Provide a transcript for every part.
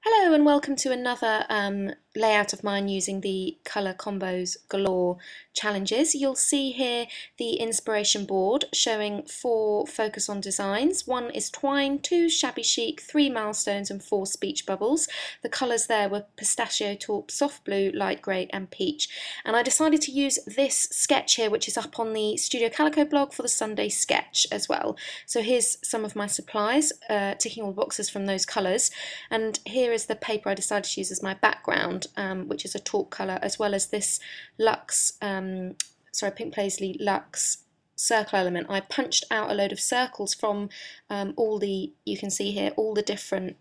Hello and welcome to another layout of mine using the Colour Combos Galore challenges. You'll see here the inspiration board showing 4 focus on designs. 1 is twine, 2 shabby chic, 3 milestones and 4 speech bubbles. The colours there were pistachio taupe, soft blue, light grey and peach. And I decided to use this sketch here, which is up on the Studio Calico blog, for the Sunday sketch as well. So here's some of my supplies, ticking all the boxes from those colours. And here is the paper I decided to use as my background, which is a taupe colour, as well as this Pink Paisley Luxe circle element. I punched out a load of circles from you can see here, all the different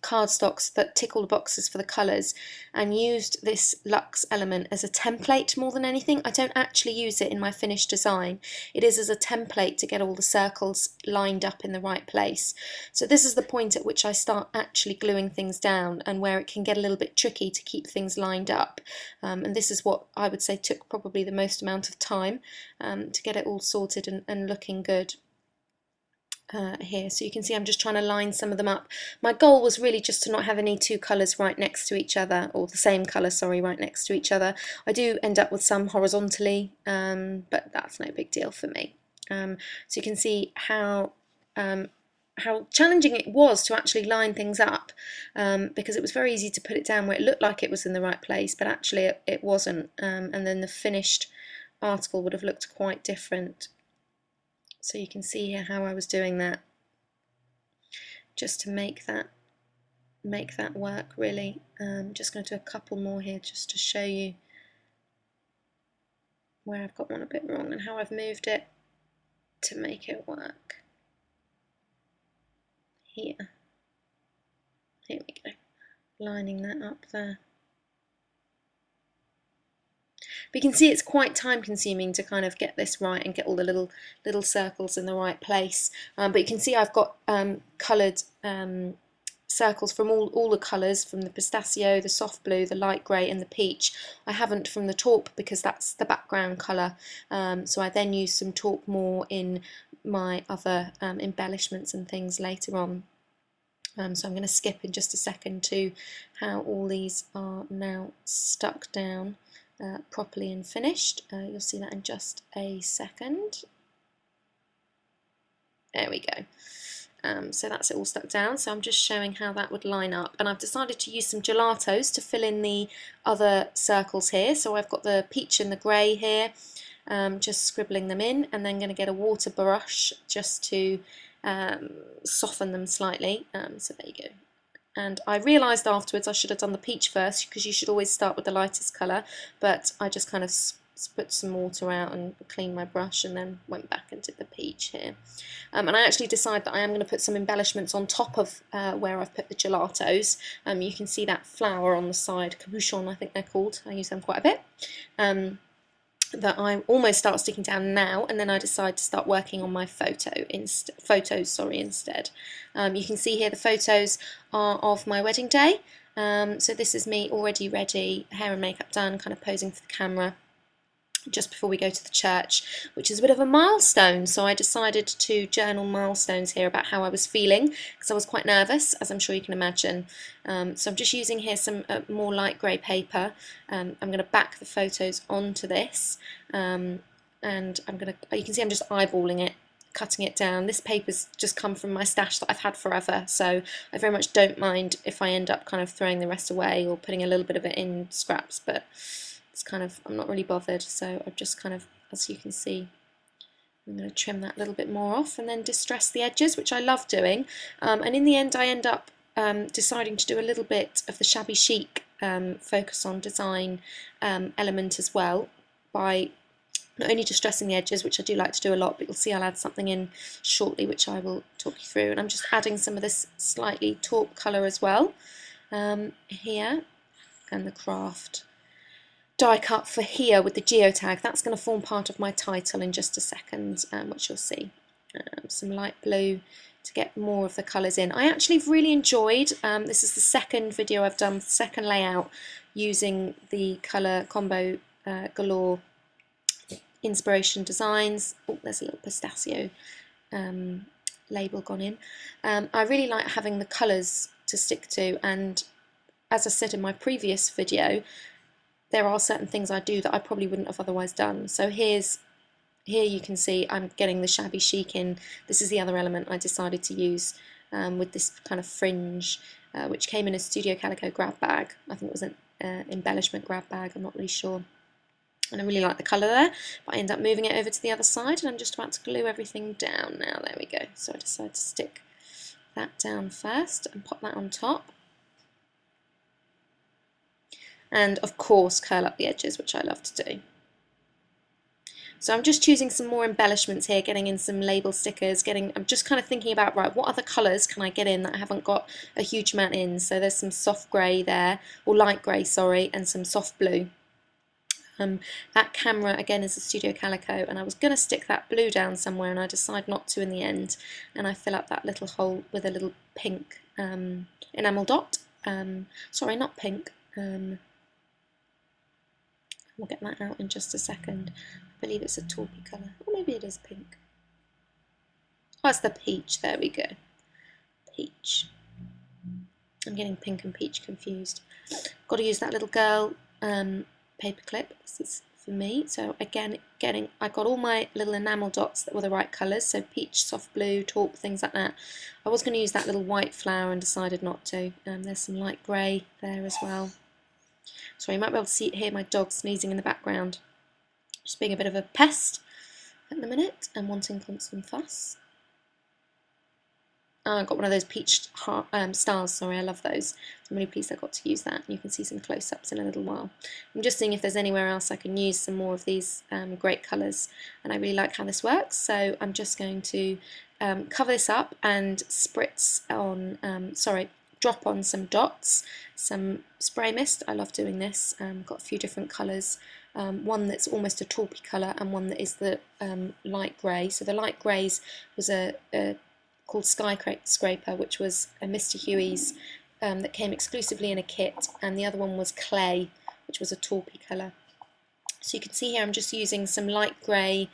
cardstocks that tick all the boxes for the colours, and used this luxe element as a template more than anything. I don't actually use it in my finished design. It is as a template to get all the circles lined up in the right place. So this is the point at which I start actually gluing things down, and where it can get a little bit tricky to keep things lined up. And this is what I would say took probably the most amount of time to get it all sorted and looking good. Here, so you can see I'm just trying to line some of them up. My goal was really just to not have any two colours right next to each other, or the same colour, sorry, right next to each other. I do end up with some horizontally, but that's no big deal for me. So you can see how challenging it was to actually line things up, because it was very easy to put it down where it looked like it was in the right place, but actually it wasn't, and then the finished article would have looked quite different. So you can see here how I was doing that, just to make that work really. Just going to do a couple more here just to show you where I've got one a bit wrong and how I've moved it to make it work. Here we go, lining that up there. But you can see it's quite time consuming to kind of get this right and get all the little circles in the right place. But you can see I've got coloured circles from all the colours, from the pistachio, the soft blue, the light grey and the peach. I haven't from the taupe because that's the background colour, so I then use some taupe more in my other embellishments and things later on. So I'm going to skip in just a second to how all these are now stuck down properly and finished. You'll see that in just a second. There we go. So that's it all stuck down. So I'm just showing how that would line up, and I've decided to use some gelatos to fill in the other circles here. So I've got the peach and the grey here, just scribbling them in, and then going to get a water brush just to soften them slightly. So there you go. And I realised afterwards I should have done the peach first, because you should always start with the lightest colour, but I just kind of put some water out and cleaned my brush and then went back and did the peach here. And I actually decided that I am going to put some embellishments on top of where I've put the gelatos. You can see that flower on the side, cabochon I think they're called, I use them quite a bit. That I almost start sticking down now, and then I decide to start working on my photos instead. You can see here the photos are of my wedding day. So this is me already ready, hair and makeup done, kind of posing for the camera just before we go to the church, which is a bit of a milestone. So I decided to journal milestones here about how I was feeling, because I was quite nervous, as I'm sure you can imagine. So I'm just using here some more light grey paper. I'm going to back the photos onto this, and you can see I'm just eyeballing it, cutting it down. This paper's just come from my stash that I've had forever, so I very much don't mind if I end up kind of throwing the rest away or putting a little bit of it in scraps, but it's kind of, I'm not really bothered. So I've just kind of, as you can see, I'm going to trim that a little bit more off and then distress the edges, which I love doing. And in the end I end up deciding to do a little bit of the shabby chic focus on design element as well, by not only distressing the edges, which I do like to do a lot, but you'll see I'll add something in shortly which I will talk you through. And I'm just adding some of this slightly taupe colour as well here, and the craft die cut for here with the geotag. That's going to form part of my title in just a second, which you'll see. Some light blue to get more of the colours in. I actually really enjoyed, this is the second video I've done, second layout, using the Colour Combo Galore inspiration designs. Oh, there's a little pistachio label gone in. I really like having the colours to stick to, and as I said in my previous video, there are certain things I do that I probably wouldn't have otherwise done. So here you can see I'm getting the shabby chic in. This is the other element I decided to use with this kind of fringe, which came in a Studio Calico grab bag. I think it was an embellishment grab bag, I'm not really sure. And I really like the colour there, but I end up moving it over to the other side, and I'm just about to glue everything down now. There we go. So I decided to stick that down first and pop that on top. And of course curl up the edges, which I love to do. So I'm just choosing some more embellishments here, getting in some label stickers, I'm just kind of thinking about, right, what other colours can I get in that I haven't got a huge amount in? So there's some soft grey there, or light grey, sorry, and some soft blue. That camera again is a Studio Calico, and I was going to stick that blue down somewhere, and I decide not to in the end, and I fill up that little hole with a little pink enamel dot. Sorry, not pink. We'll get that out in just a second. I believe it's a taupey colour, or maybe it is pink. Oh, it's the peach. There we go. Peach. I'm getting pink and peach confused. Got to use that little girl paper clip. This is for me. So again, I got all my little enamel dots that were the right colours. So peach, soft blue, taupe, things like that. I was going to use that little white flower and decided not to. There's some light grey there as well. So you might be able to hear my dog sneezing in the background. Just being a bit of a pest at the minute and wanting constant fuss. I got one of those peach stars, sorry, I love those. I'm really pleased I got to use that. You can see some close-ups in a little while. I'm just seeing if there's anywhere else I can use some more of these great colours, and I really like how this works, so I'm just going to cover this up and spritz on, drop on some dots, some spray mist. I love doing this. Got a few different colours. One that's almost a taupey colour and one that is the light grey. So the light greys was called Skyscraper, which was a Mr. Huey's that came exclusively in a kit, and the other one was Clay, which was a taupey colour. So you can see here I'm just using some light grey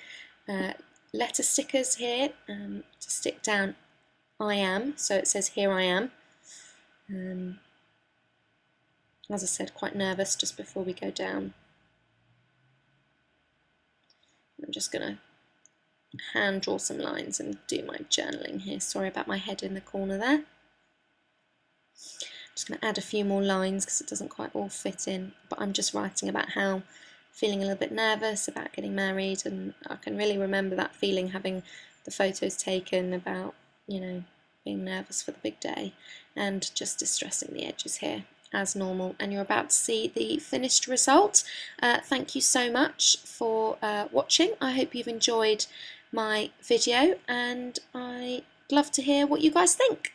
letter stickers here to stick down I am, so it says here I am. As I said, quite nervous just before we go down. I'm just going to hand draw some lines and do my journaling here. Sorry about my head in the corner there. Just going to add a few more lines because it doesn't quite all fit in, but I'm just writing about how feeling a little bit nervous about getting married, and I can really remember that feeling having the photos taken, about, you know, being nervous for the big day and just distressing the edges here as normal. And you're about to see the finished result. Thank you so much for watching. I hope you've enjoyed my video, and I'd love to hear what you guys think.